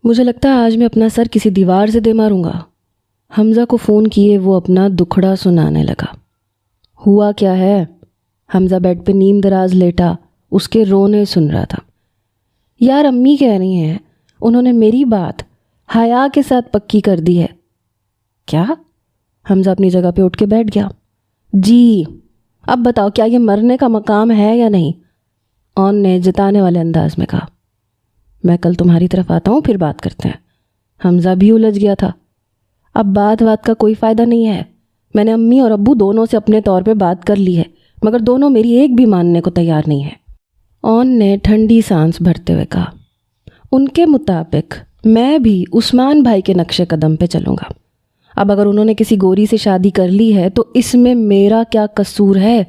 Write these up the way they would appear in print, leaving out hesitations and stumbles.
مجھے لگتا ہے آج میں اپنا سر کسی دیوار سے دے ماروں گا۔ حمزہ کو فون کیے وہ اپنا دکھڑا سنانے لگا۔ ہوا کیا ہے؟ حمزہ بیڈ پہ نیم دراز لیٹا اس کے رونے سن رہا تھا۔ یار امی کہہ رہی ہیں انہوں نے میری بات حیا کے ساتھ پکی کر دی ہے۔ کیا؟ حمزہ اپنی جگہ پہ اٹھ کے بیٹھ گیا۔ جی، اب بتاؤ کیا یہ مرنے کا مقام ہے یا نہیں؟ اون نے جتانے والے انداز میں کہا۔ میں کل تمہاری طرف آتا ہوں پھر بات کرتے ہیں۔ حمزہ بھی الجھ گیا تھا۔ اب بات کا کوئی فائدہ نہیں ہے۔ میں نے امی اور ابو دونوں سے اپنے طور پہ بات کر لی ہے مگر دونوں میری ایک بھی ماننے کو تیار نہیں ہے۔ اون نے ٹھنڈی سانس بھرتے ہوئے کہا، ان کے مطابق میں بھی عثمان بھائی کے نقش قدم پہ چلوں گا۔ اب اگر انہوں نے کسی گوری سے شادی کر لی ہے تو اس میں میرا کیا قصور ہے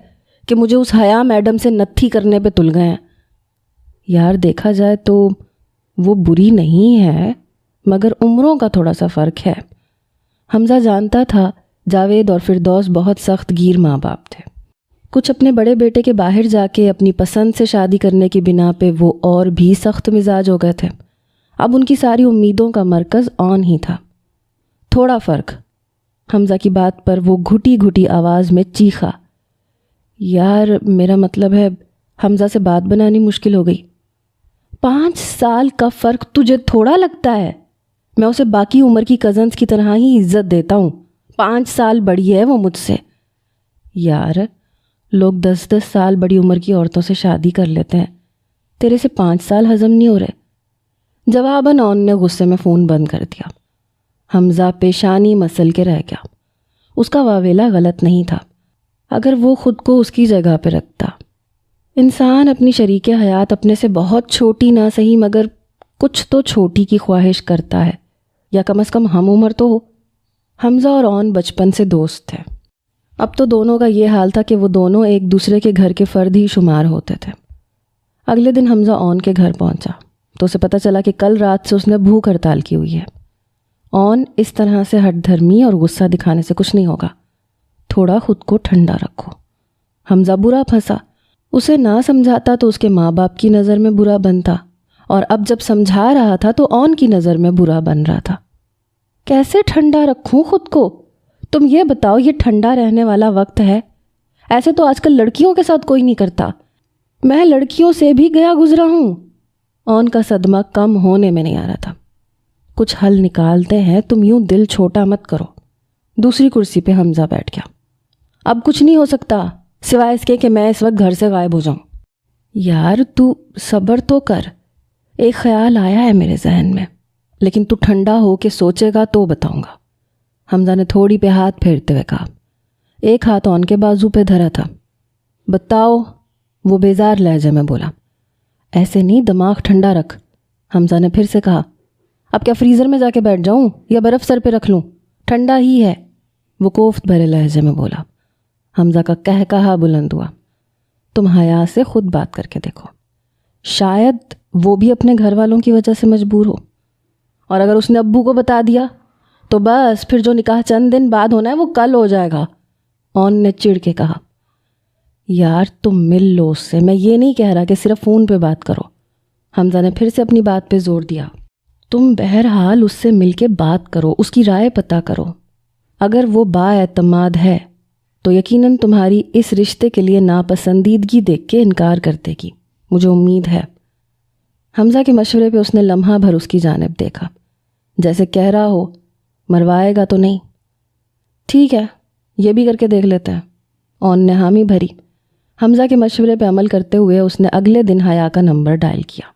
کہ مجھے اس حیا میڈم سے نتھی کرنے پہ تل گئے ہیں؟ یار دیکھا جائے تو وہ بری نہیں ہے مگر عمروں کا تھوڑا سا فرق ہے۔ حمزہ جانتا تھا جاوید اور فردوس بہت سخت گیر ماں باپ تھے۔ کچھ اپنے بڑے بیٹے کے باہر جا کے اپنی پسند سے شادی کرنے کی بنا پہ وہ اور بھی سخت مزاج ہو گئے تھے۔ اب ان کی ساری امیدوں کا مرکز اون ہی تھا۔ تھوڑا فرق۔ حمزہ کی بات پر وہ گھٹی گھٹی آواز میں چیخا، یار میرا مطلب ہے حمزہ سے بات بنانی مشکل ہو گئی۔ 5 سال کا فرق تجھے تھوڑا لگتا ہے؟ میں اسے باقی عمر کی کزنز کی طرح ہی عزت دیتا ہوں۔ 5 سال بڑی ہے وہ مجھ سے۔ یار لوگ 10 سال بڑی عمر کی عورتوں سے شادی کر لیتے ہیں، تیرے سے 5 سال ہضم نہیں ہو رہے۔ جواباً اون نے غصے میں فون بند کر دیا۔ حمزہ پیشانی مسل کے رہ گیا۔ اس کا واویلا غلط نہیں تھا اگر وہ خود کو اس کی جگہ پہ رکھتا۔ انسان اپنی شریک حیات اپنے سے بہت چھوٹی نہ سہی مگر کچھ تو چھوٹی کی خواہش کرتا ہے، یا کم از کم ہم عمر تو ہو۔ حمزہ اور اون بچپن سے دوست تھے۔ اب تو دونوں کا یہ حال تھا کہ وہ دونوں ایک دوسرے کے گھر کے فرد ہی شمار ہوتے تھے۔ اگلے دن حمزہ اون کے گھر پہنچا تو اسے پتہ چلا کہ کل رات سے اس نے بھوک ہڑتال کی ہوئی ہے۔ اون اس طرح سے ہٹ دھرمی اور غصہ دکھانے سے کچھ نہیں ہوگا، تھوڑا خود کو ٹھنڈا رکھو۔ حمزہ برا پھنسا۔ اسے نہ سمجھاتا تو اس کے ماں باپ کی نظر میں برا بنتا، اور اب جب سمجھا رہا تھا تو اون کی نظر میں برا بن رہا تھا۔ کیسے ٹھنڈا رکھوں خود کو؟ تم یہ بتاؤ، یہ ٹھنڈا رہنے والا وقت ہے؟ ایسے تو آج کل لڑکیوں کے ساتھ کوئی نہیں کرتا، میں لڑکیوں سے بھی گیا گزرا ہوں۔ اون کا صدمہ کم ہونے میں نہیں آ رہا تھا۔ کچھ حل نکالتے ہیں، تم یوں دل چھوٹا مت کرو۔ دوسری کرسی پہ حمزہ بیٹھ گیا۔ اب کچھ نہیں ہو سکتا سوائے اس کے کہ میں اس وقت گھر سے غائب ہو جاؤں۔ یار تو صبر تو کر، ایک خیال آیا ہے میرے ذہن میں، لیکن تو ٹھنڈا ہو کے سوچے گا تو بتاؤں گا۔ حمزہ نے تھوڑی پہ ہاتھ پھیرتے ہوئے کہا۔ ایک ہاتھ اون کے بازو پہ دھرا تھا۔ بتاؤ، وہ بیزار لہجے میں بولا۔ ایسے نہیں، دماغ ٹھنڈا رکھ۔ حمزہ نے پھر سے کہا۔ اب کیا فریزر میں جا کے بیٹھ جاؤں یا برف سر پہ رکھ لوں؟ ٹھنڈا ہی ہے، وہ کوفت بھرے لہجے میں بولا۔ حمزہ کا کہا بلند ہوا۔ تم حیا سے خود بات کر کے دیکھو، شاید وہ بھی اپنے گھر والوں کی وجہ سے مجبور ہو، اور اگر اس نے ابو کو بتا دیا تو بس پھر جو نکاح چند دن بعد ہونا ہے وہ کل ہو جائے گا۔ اون نے چڑ کے کہا۔ یار تم مل لو اس سے، میں یہ نہیں کہہ رہا کہ صرف فون پہ بات کرو۔ حمزہ نے پھر سے اپنی بات پہ زور دیا۔ تم بہرحال اس سے مل کے بات کرو، اس کی رائے پتہ کرو۔ اگر وہ با اعتماد ہے تو یقیناً تمہاری اس رشتے کے لیے ناپسندیدگی دیکھ کے انکار کر دے گی، مجھے امید ہے۔ حمزہ کے مشورے پہ اس نے لمحہ بھر اس کی جانب دیکھا، جیسے کہہ رہا ہو مروائے گا تو نہیں۔ ٹھیک ہے، یہ بھی کر کے دیکھ لیتے ہیں۔ اون نے حامی بھری۔ حمزہ کے مشورے پہ عمل کرتے ہوئے اس نے اگلے دن حیا کا نمبر ڈائل کیا۔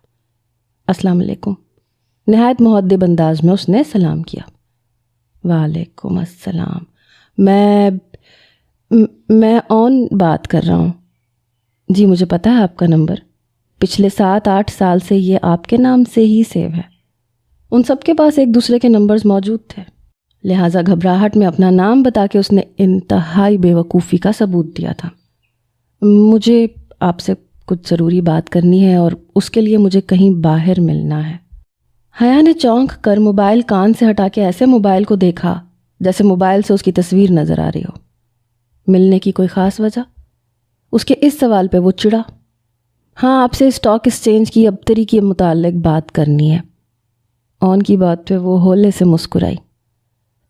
السلام علیکم، نہایت مہذب انداز میں اس نے سلام کیا۔ وعلیکم السلام، میں اون بات کر رہا ہوں۔ جی مجھے پتہ ہے آپ کا نمبر، پچھلے 7-8 سال سے یہ آپ کے نام سے ہی سیو ہے۔ ان سب کے پاس ایک دوسرے کے نمبرز موجود تھے، لہٰذا گھبراہٹ میں اپنا نام بتا کے اس نے انتہائی بے وقوفی کا ثبوت دیا تھا۔ مجھے آپ سے کچھ ضروری بات کرنی ہے اور اس کے لیے مجھے کہیں باہر ملنا ہے۔ حیا نے چونک کر موبائل کان سے ہٹا کے ایسے موبائل کو دیکھا جیسے موبائل سے اس کی تصویر نظر آ رہی ہو۔ ملنے کی کوئی خاص وجہ؟ اس کے اس سوال پہ وہ چڑا۔ ہاں، آپ سے اسٹاک ایکسچینج کی ابتری کے متعلق بات کرنی ہے۔ اون کی بات پہ وہ ہولے سے مسکرائی.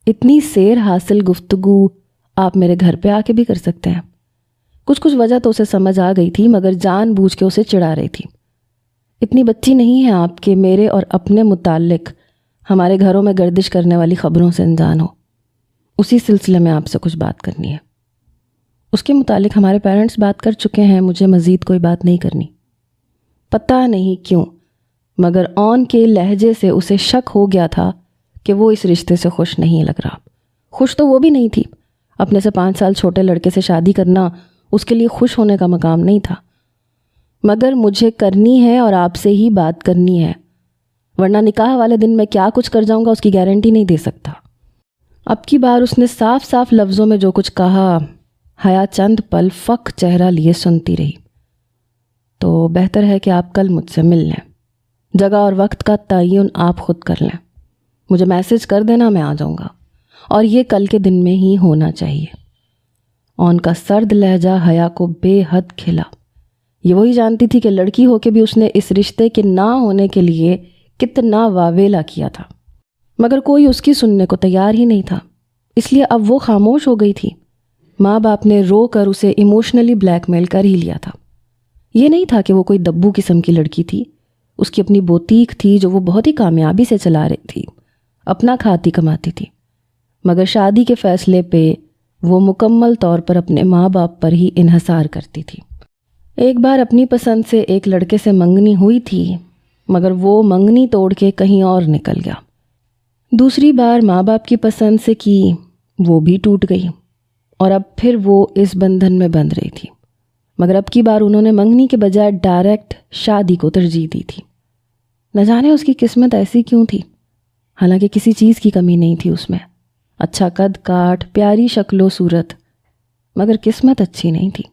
اتنی سیر حاصل گفتگو آپ میرے گھر پہ آ کے بھی کر سکتے ہیں. کچھ وجہ تو اسے سمجھ آ گئی تھی مگر جان بوجھ کے اسے چڑھا رہی تھی. اتنی بچی نہیں ہے آپ کہ میرے اور اپنے متعلق ہمارے گھروں میں گردش کرنے والی خبروں سے انجان ہو. اسی سلسلے میں آپ سے کچھ بات کرنی ہے. اس کے متعلق ہمارے پیرنٹس بات کر چکے ہیں, مجھے مزید کوئی بات نہیں کرنی. پتہ نہیں کیوں مگر اون کے لہجے سے اسے شک ہو گیا تھا کہ وہ اس رشتے سے خوش نہیں لگ رہا. خوش تو وہ بھی نہیں تھی. اپنے سے 5 سال چھوٹے لڑکے سے شادی کرنا اس کے لیے خوش ہونے کا مقام نہیں تھا. مگر مجھے کرنی ہے اور آپ سے ہی بات کرنی ہے, ورنہ نکاح والے دن میں کیا کچھ کر جاؤں گا اس کی گارنٹی نہیں دے سکتا. اب کی بار اس نے صاف صاف لفظوں میں جو کچھ کہا, حیا چند پل فک چہرہ لیے سنتی رہی. تو بہتر ہے کہ آپ کل مجھ سے مل لیں. جگہ اور وقت کا تعین آپ خود کر لیں. مجھے میسج کر دینا, میں آ جاؤں گا, اور یہ کل کے دن میں ہی ہونا چاہیے. اون کا سرد لہجہ حیا کو بے حد کھلا. یہ وہی جانتی تھی کہ لڑکی ہو کے بھی اس نے اس رشتے کے نہ ہونے کے لیے کتنا واویلا کیا تھا, مگر کوئی اس کی سننے کو تیار ہی نہیں تھا. اس لیے اب وہ خاموش ہو گئی تھی. ماں باپ نے رو کر اسے ایموشنلی بلیک میل کر ہی لیا تھا. یہ نہیں تھا کہ وہ کوئی دبو قسم کی لڑکی تھی. اس کی اپنی بوتیک تھی جو وہ بہت ہی کامیابی سے چلا رہی تھی, اپنا کھاتی کماتی تھی. مگر شادی کے فیصلے پہ وہ مکمل طور پر اپنے ماں باپ پر ہی انحصار کرتی تھی. ایک بار اپنی پسند سے ایک لڑکے سے منگنی ہوئی تھی مگر وہ منگنی توڑ کے کہیں اور نکل گیا. دوسری بار ماں باپ کی پسند سے کی, وہ بھی ٹوٹ گئی, اور اب پھر وہ اس بندھن میں بندھ رہی تھی. مگر اب کی بار انہوں نے منگنی کے بجائے ڈائریکٹ شادی کو ترجیح دی تھی. نہ جانے اس کی قسمت ایسی کیوں تھی. حالانکہ کسی چیز کی کمی نہیں تھی اس میں. اچھا قد کاٹ, پیاری شکل و صورت, مگر قسمت اچھی نہیں تھی.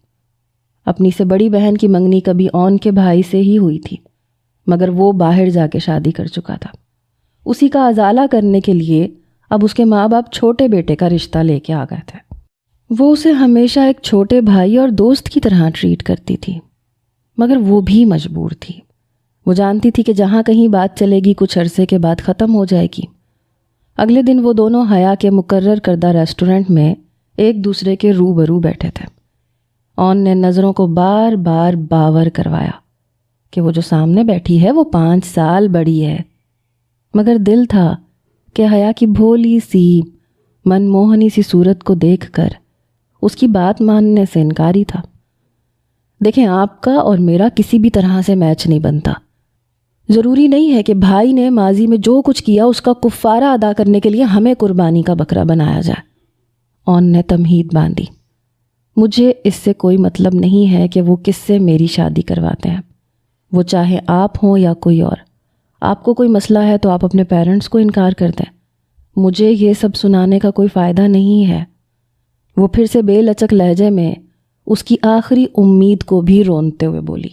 اپنی سے بڑی بہن کی منگنی کبھی اون کے بھائی سے ہی ہوئی تھی, مگر وہ باہر جا کے شادی کر چکا تھا. اسی کا ازالہ کرنے کے لیے اب اس کے ماں باپ چھوٹے بیٹے کا رشتہ لے کے آ گئے تھے. وہ اسے ہمیشہ ایک چھوٹے بھائی اور دوست کی طرح ٹریٹ کرتی تھی, مگر وہ بھی مجبور تھی. وہ جانتی تھی کہ جہاں کہیں بات چلے گی کچھ عرصے کے بعد ختم ہو جائے گی. اگلے دن وہ دونوں حیا کے مقرر کردہ ریسٹورنٹ میں ایک دوسرے کے روبرو بیٹھے تھے. اون نے نظروں کو بار بار باور کروایا کہ وہ جو سامنے بیٹھی ہے وہ 5 سال بڑی ہے, مگر دل تھا کہ حیا کی بھولی سی من موہنی سی صورت کو دیکھ کر اس کی بات ماننے سے انکاری تھا. دیکھیں, آپ کا اور میرا کسی بھی طرح سے میچ نہیں بنتا. ضروری نہیں ہے کہ بھائی نے ماضی میں جو کچھ کیا اس کا کفارہ ادا کرنے کے لیے ہمیں قربانی کا بکرا بنایا جائے. اون نے تمہید باندھی. مجھے اس سے کوئی مطلب نہیں ہے کہ وہ کس سے میری شادی کرواتے ہیں, وہ چاہے آپ ہوں یا کوئی اور. آپ کو کوئی مسئلہ ہے تو آپ اپنے پیرنٹس کو انکار کر دیں. مجھے یہ سب سنانے کا کوئی فائدہ نہیں ہے. وہ پھر سے بے لچک لہجے میں اس کی آخری امید کو بھی رونتے ہوئے بولی.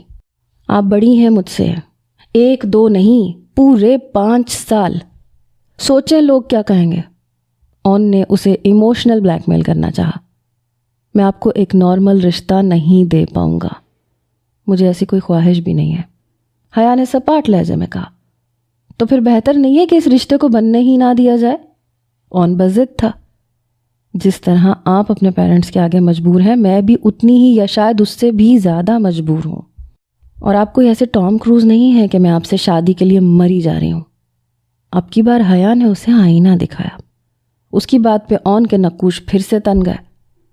آپ بڑی ہیں مجھ سے, 1-2 نہیں, پورے 5 سال. سوچیں لوگ کیا کہیں گے. اون نے اسے ایموشنل بلیک میل کرنا چاہا. میں آپ کو ایک نارمل رشتہ نہیں دے پاؤں گا, مجھے ایسی کوئی خواہش بھی نہیں ہے. حیا نے سپاٹ لہجے میں کہا. تو پھر بہتر نہیں ہے کہ اس رشتے کو بننے ہی نہ دیا جائے. اون بضد تھا. جس طرح آپ اپنے پیرنٹس کے آگے مجبور ہیں, میں بھی اتنی ہی یا شاید اس سے بھی زیادہ مجبور ہوں. اور آپ کوئی ایسے ٹام کروز نہیں ہے کہ میں آپ سے شادی کے لیے مری جا رہی ہوں. اب کی بار حیا نے اسے آئینہ دکھایا. اس کی بات پہ اون کے نقوش پھر سے تن گئے.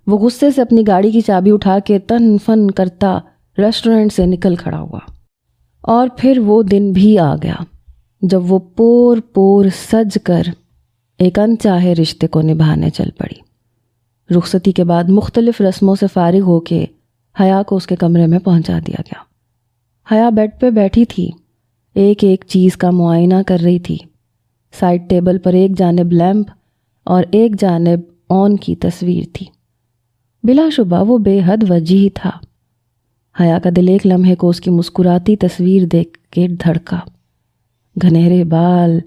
وہ غصے سے اپنی گاڑی کی چابی اٹھا کے تن فن کرتا ریسٹورنٹ سے نکل کھڑا ہوا. اور پھر وہ دن بھی آ گیا جب وہ پور سج کر ایک انچاہے رشتے کو نبھانے چل پڑی. رخصتی کے بعد مختلف رسموں سے فارغ ہو کے حیا کو اس کے کمرے میں پہنچا دیا گیا. حیا بیڈ پہ بیٹھی تھی, ایک ایک چیز کا معائنہ کر رہی تھی. سائڈ ٹیبل پر ایک جانب لیمپ اور ایک جانب اون کی تصویر تھی. بلا شبہ وہ بے حد وجیح تھا. حیا کا دل ایک لمحے کو اس کی مسکراتی تصویر دیکھ کے دھڑکا. گھنہرے بال,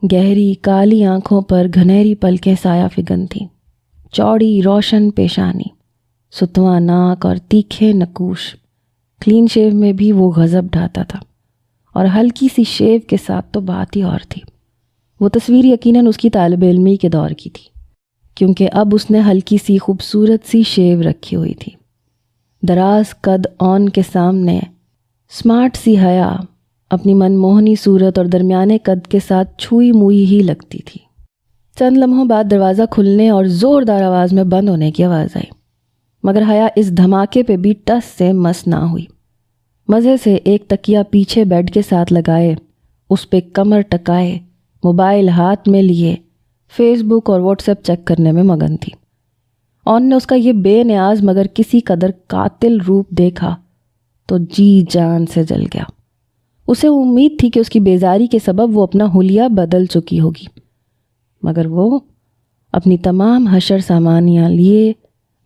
گہری کالی آنکھوں پر گھنہری پلکیں سایہ فگن تھیں, چوڑی روشن پیشانی, ستواں ناک اور تیکھے نقوش. کلین شیو میں بھی وہ غضب ڈھاتا تھا, اور ہلکی سی شیو کے ساتھ تو بات ہی اور تھی. وہ تصویر یقیناً اس کی طالب علمی کے دور کی تھی، کیونکہ اب اس نے ہلکی سی خوبصورت سی شیو رکھی ہوئی تھی۔ دراز قد آن کے سامنے اسمارٹ سی حیا اپنی من موہنی صورت اور درمیانے قد کے ساتھ چھوئی موئی ہی لگتی تھی۔ چند لمحوں بعد دروازہ کھلنے اور زوردار آواز میں بند ہونے کی آواز آئی، مگر حیا اس دھماکے پہ بھی ٹس سے مس نہ ہوئی۔ مزے سے ایک تکیہ پیچھے بیڈ کے ساتھ لگائے، اس پہ کمر ٹکائے، موبائل ہاتھ میں لیے فیس بک اور واٹس ایپ چیک کرنے میں مگن تھی۔ آن نے اس کا یہ بے نیاز مگر کسی قدر قاتل روپ دیکھا تو جی جان سے جل گیا۔ اسے امید تھی کہ اس کی بیزاری کے سبب وہ اپنا حلیہ بدل چکی ہوگی، مگر وہ اپنی تمام حشر سامانیاں لیے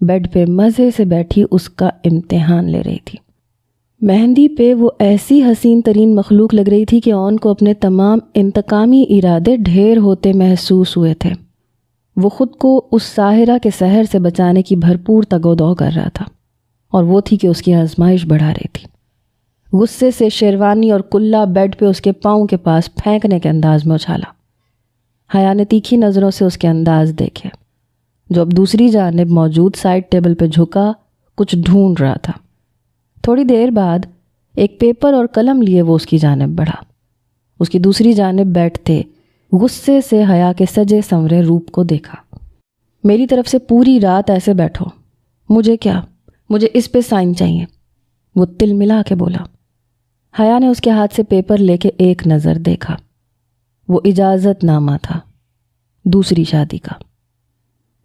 بیڈ پہ مزے سے بیٹھی اس کا امتحان لے رہی تھی۔ مہندی پہ وہ ایسی حسین ترین مخلوق لگ رہی تھی کہ آن کو اپنے تمام انتقامی ارادے ڈھیر ہوتے محسوس ہوئے تھے۔ وہ خود کو اس ساحرہ کے سحر سے بچانے کی بھرپور تگودو کر رہا تھا، اور وہ تھی کہ اس کی آزمائش بڑھا رہی تھی۔ غصے سے شیروانی اور کلا بیڈ پہ اس کے پاؤں کے پاس پھینکنے کے انداز میں اچھالا۔ حیا نے تیکھی نظروں سے اس کے انداز دیکھے، جو اب دوسری جانب موجود سائڈ ٹیبل پہ جھکا کچھ ڈھونڈ رہا تھا۔ تھوڑی دیر بعد ایک پیپر اور قلم لیے وہ اس کی جانب بڑھا۔ اس کی دوسری جانب بیٹھتے غصے سے حیا کے سجے سنورے روپ کو دیکھا۔ میری طرف سے پوری رات ایسے بیٹھو، مجھے کیا، مجھے اس پہ سائن چاہیے، وہ تل ملا کے بولا۔ حیا نے اس کے ہاتھ سے پیپر لے کے ایک نظر دیکھا۔ وہ اجازت نامہ تھا، دوسری شادی کا۔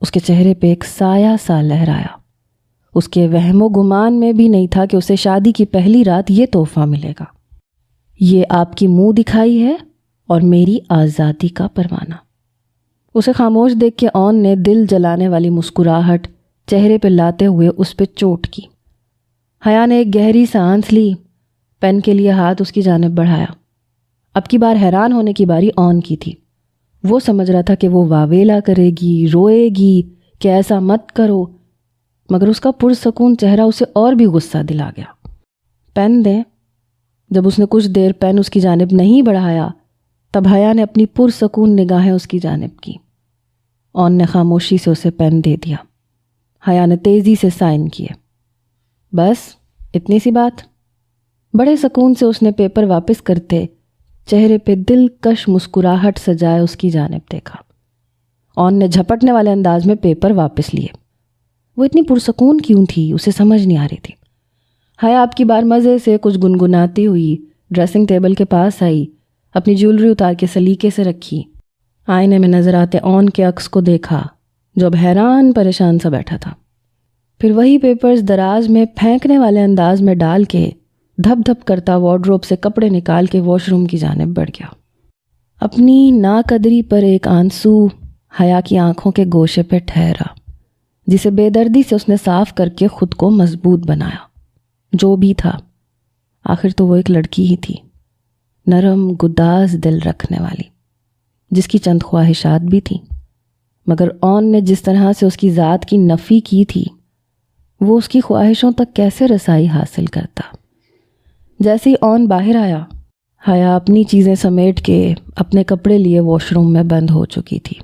اس کے چہرے پہ ایک سایہ سا لہرایا۔ اس کے وہم و گمان میں بھی نہیں تھا کہ اسے شادی کی پہلی رات یہ تحفہ ملے گا۔ یہ آپ کی منہ دکھائی ہے اور میری آزادی کا پروانہ۔ اسے خاموش دیکھ کے آن نے دل جلانے والی مسکراہٹ چہرے پہ لاتے ہوئے اس پہ چوٹ کی۔ حیا نے ایک گہری سانس لی، پین کے لیے ہاتھ اس کی جانب بڑھایا۔ اب کی بار حیران ہونے کی باری آن کی تھی۔ وہ سمجھ رہا تھا کہ وہ واویلا کرے گی، روئے گی کہ ایسا مت کرو، مگر اس کا پرسکون چہرہ اسے اور بھی غصہ دلا گیا۔ پین دیں۔ جب اس نے کچھ دیر پین اس کی جانب نہیں بڑھایا تب حیا نے اپنی پرسکون نگاہیں اس کی جانب کی۔ آن نے خاموشی سے اسے پین دے دیا۔ حیا نے تیزی سے سائن کیے۔ بس اتنی سی بات۔ بڑے سکون سے اس نے پیپر واپس کرتے چہرے پہ دلکش مسکراہٹ سجائے اس کی جانب دیکھا۔ آن نے جھپٹنے والے انداز میں پیپر واپس لیے۔ وہ اتنی پرسکون کیوں تھی اسے سمجھ نہیں آ رہی تھی۔ حیا آپ کی بار مزے سے کچھ گنگناتی ہوئی ڈریسنگ ٹیبل کے پاس آئی، اپنی جیولری اتار کے سلیقے سے رکھی۔ آئینے میں نظر آتے آن کے عکس کو دیکھا جو اب حیران پریشان سا بیٹھا تھا۔ پھر وہی پیپرز دراز میں پھینکنے والے انداز میں ڈال کے دھپ دھپ کرتا وارڈروب سے کپڑے نکال کے واش روم کی جانب بڑھ گیا۔ اپنی ناقدری پر ایک آنسو حیا کی آنکھوں کے گوشے پہ ٹھہرا، جسے بے دردی سے اس نے صاف کر کے خود کو مضبوط بنایا۔ جو بھی تھا آخر تو وہ ایک لڑکی ہی تھی، نرم گداز دل رکھنے والی، جس کی چند خواہشات بھی تھیں، مگر آن نے جس طرح سے اس کی ذات کی نفی کی تھی وہ اس کی خواہشوں تک کیسے رسائی حاصل کرتا۔ جیسے ہی آن باہر آیا، حیا اپنی چیزیں سمیٹ کے اپنے کپڑے لیے واش روم میں بند ہو چکی تھی۔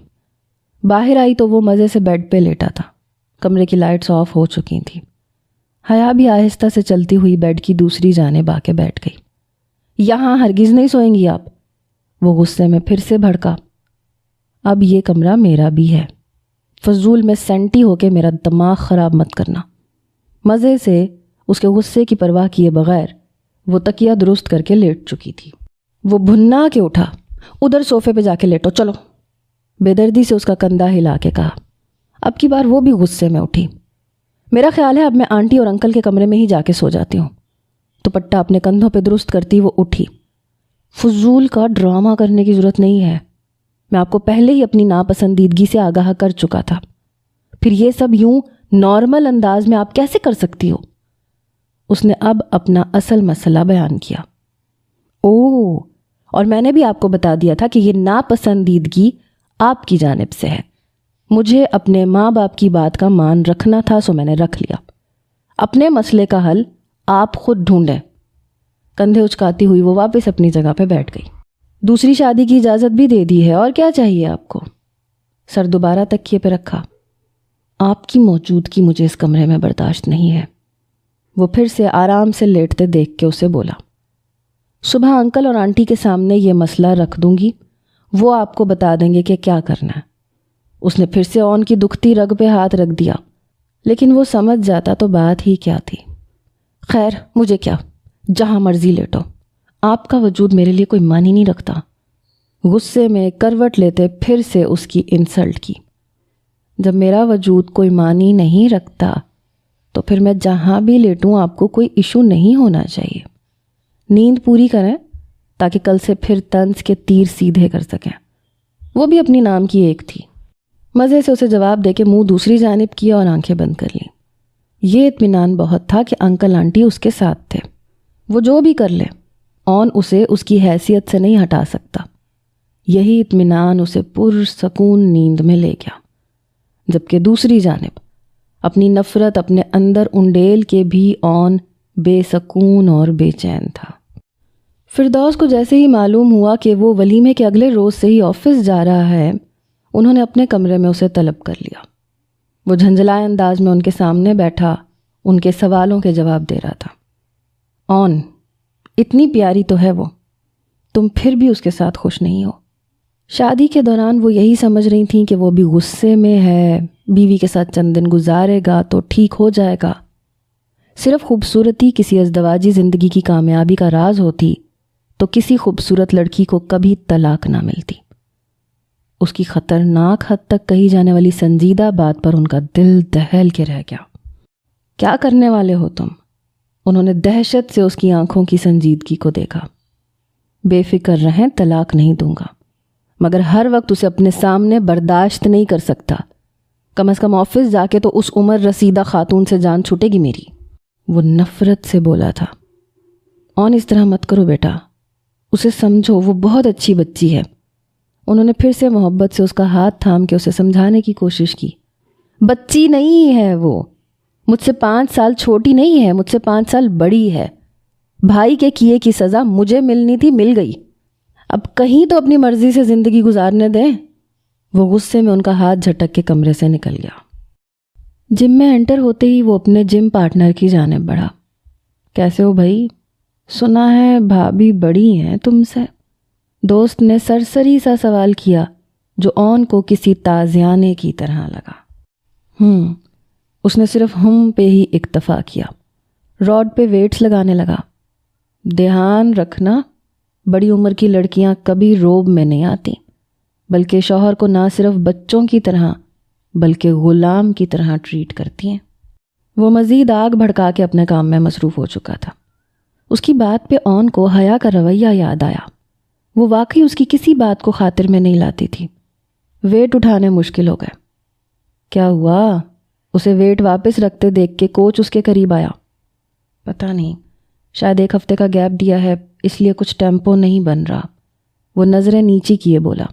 باہر آئی تو وہ مزے سے بیڈ پہ لیٹا تھا، کمرے کی لائٹس آف ہو چکی تھیں۔ حیا بھی آہستہ سے چلتی ہوئی بیڈ کی دوسری جانب آ کے بیٹھ گئی۔ یہاں ہرگز نہیں سوئیں گی آپ، وہ غصے میں پھر سے بھڑکا۔ اب یہ کمرہ میرا بھی ہے، فضول میں سینٹی ہو کے میرا دماغ خراب مت کرنا۔ مزے سے اس کے غصے کی پرواہ کیے بغیر وہ تکیہ درست کر کے لیٹ چکی تھی۔ وہ بھنا کے اٹھا، ادھر صوفے پہ جا کے لیٹو چلو، بے دردی سے اس کا کندھا ہلا کے کہا۔ اب کی بار وہ بھی غصے میں اٹھی۔ میرا خیال ہے اب میں آنٹی اور انکل کے کمرے میں ہی جا کے سو جاتی ہوں۔ دوپٹہ اپنے کندھوں پہ درست کرتی وہ اٹھی۔ فضول کا ڈرامہ کرنے کی ضرورت نہیں ہے، میں آپ کو پہلے ہی اپنی ناپسندیدگی سے آگاہ کر چکا تھا، پھر یہ سب یوں نارمل انداز میں آپ کیسے کر سکتی ہو؟ اس نے اب اپنا اصل مسئلہ بیان کیا۔ اور میں نے بھی آپ کو بتا دیا تھا کہ یہ ناپسندیدگی آپ کی جانب سے ہے۔ مجھے اپنے ماں باپ کی بات کا مان رکھنا تھا، سو میں نے رکھ لیا۔ اپنے مسئلے کا حل آپ خود ڈھونڈیں۔ کندھے اچکاتی ہوئی وہ واپس اپنی جگہ پہ بیٹھ گئی۔ دوسری شادی کی اجازت بھی دے دی ہے، اور کیا چاہیے آپ کو؟ سر دوبارہ تکیے پہ رکھا۔ آپ کی موجودگی مجھے اس کمرے میں برداشت نہیں ہے۔ وہ پھر سے آرام سے لیٹتے دیکھ کے اسے بولا۔ صبح انکل اور آنٹی کے سامنے یہ مسئلہ رکھ دوں گی، وہ آپ کو بتا دیں گے کہ کیا کرنا ہے۔ اس نے پھر سے اون کی دکھتی رگ پہ ہاتھ رکھ دیا، لیکن وہ سمجھ جاتا تو بات ہی کیا تھی۔ خیر، مجھے کیا، جہاں مرضی لیٹو، آپ کا وجود میرے لیے کوئی معنی نہیں رکھتا۔ غصے میں کروٹ لیتے پھر سے اس کی انسلٹ کی۔ جب میرا وجود کوئی معنی نہیں رکھتا تو پھر میں جہاں بھی لیٹوں آپ کو کوئی ایشو نہیں ہونا چاہیے۔ نیند پوری کریں تاکہ کل سے پھر طنز کے تیر سیدھے کر سکیں۔ وہ بھی اپنی نام کی ایک تھی۔ مزے سے اسے جواب دے کے منہ دوسری جانب کیا اور آنکھیں بند کر لیں۔ یہ اطمینان بہت تھا کہ انکل آنٹی اس کے ساتھ تھے۔ وہ جو بھی کر لے، اون اسے اس کی حیثیت سے نہیں ہٹا سکتا۔ یہی اطمینان اسے پرسکون نیند میں لے گیا، جبکہ دوسری جانب اپنی نفرت اپنے اندر انڈیل کے بھی اون بے سکون اور بے چین تھا۔ فردوس کو جیسے ہی معلوم ہوا کہ وہ ولیمے کے اگلے روز سے ہی آفس جا رہا ہے، انہوں نے اپنے کمرے میں اسے طلب کر لیا۔ وہ جھنجھلائے انداز میں ان کے سامنے بیٹھا ان کے سوالوں کے جواب دے رہا تھا۔ اون، اتنی پیاری تو ہے وہ، تم پھر بھی اس کے ساتھ خوش نہیں ہو۔ شادی کے دوران وہ یہی سمجھ رہی تھیں کہ وہ بھی غصے میں ہے، بیوی کے ساتھ چند دن گزارے گا تو ٹھیک ہو جائے گا۔ صرف خوبصورتی کسی ازدواجی زندگی کی کامیابی کا راز ہوتی تو کسی خوبصورت لڑکی کو کبھی طلاق نہ ملتی۔ اس کی خطرناک حد تک کہی جانے والی سنجیدہ بات پر ان کا دل دہل کے رہ گیا۔ کیا کرنے والے ہو تم؟ انہوں نے دہشت سے اس کی آنکھوں کی سنجیدگی کو دیکھا۔ بے فکر رہیں، طلاق نہیں دوں گا، مگر ہر وقت اسے اپنے سامنے برداشت نہیں کر سکتا۔ کم از کم آفس جا کے تو اس عمر رسیدہ خاتون سے جان چھوٹے گی میری۔ وہ نفرت سے بولا تھا۔ اون، اس طرح مت کرو بیٹا، اسے سمجھو، وہ بہت اچھی بچی ہے۔ انہوں نے پھر سے محبت سے اس کا ہاتھ تھام کے اسے سمجھانے کی کوشش کی۔ بچی نہیں ہے وہ، مجھ سے 5 سال چھوٹی نہیں ہے، مجھ سے 5 سال بڑی ہے۔ بھائی کے کیے کی سزا مجھے ملنی تھی، مل گئی، اب کہیں تو اپنی مرضی سے زندگی گزارنے دیں۔ وہ غصے میں ان کا ہاتھ جھٹک کے کمرے سے نکل گیا۔ جم میں انٹر ہوتے ہی وہ اپنے جم پارٹنر کی جانب بڑھا۔ کیسے ہو بھائی؟ سنا ہے بھابھی بڑی ہیں تم سے؟ دوست نے سرسری سا سوال کیا جو اون کو کسی تازیانے کی طرح لگا۔ اس نے صرف پہ ہی اکتفا کیا۔ راڈ پہ ویٹس لگانے لگا۔ دھیان رکھنا، بڑی عمر کی لڑکیاں کبھی روب میں نہیں آتی، بلکہ شوہر کو نہ صرف بچوں کی طرح بلکہ غلام کی طرح ٹریٹ کرتی ہیں۔ وہ مزید آگ بھڑکا کے اپنے کام میں مصروف ہو چکا تھا۔ اس کی بات پہ اون کو حیا کا رویہ یاد آیا۔ وہ واقعی اس کی کسی بات کو خاطر میں نہیں لاتی تھی۔ ویٹ اٹھانے مشکل ہو گئے۔ کیا ہوا؟ اسے ویٹ واپس رکھتے دیکھ کے کوچ اس کے قریب آیا۔ پتہ نہیں، شاید 1 ہفتے کا گیپ دیا ہے، اس لیے کچھ ٹیمپو نہیں بن رہا۔ وہ نظریں نیچی کیے بولا۔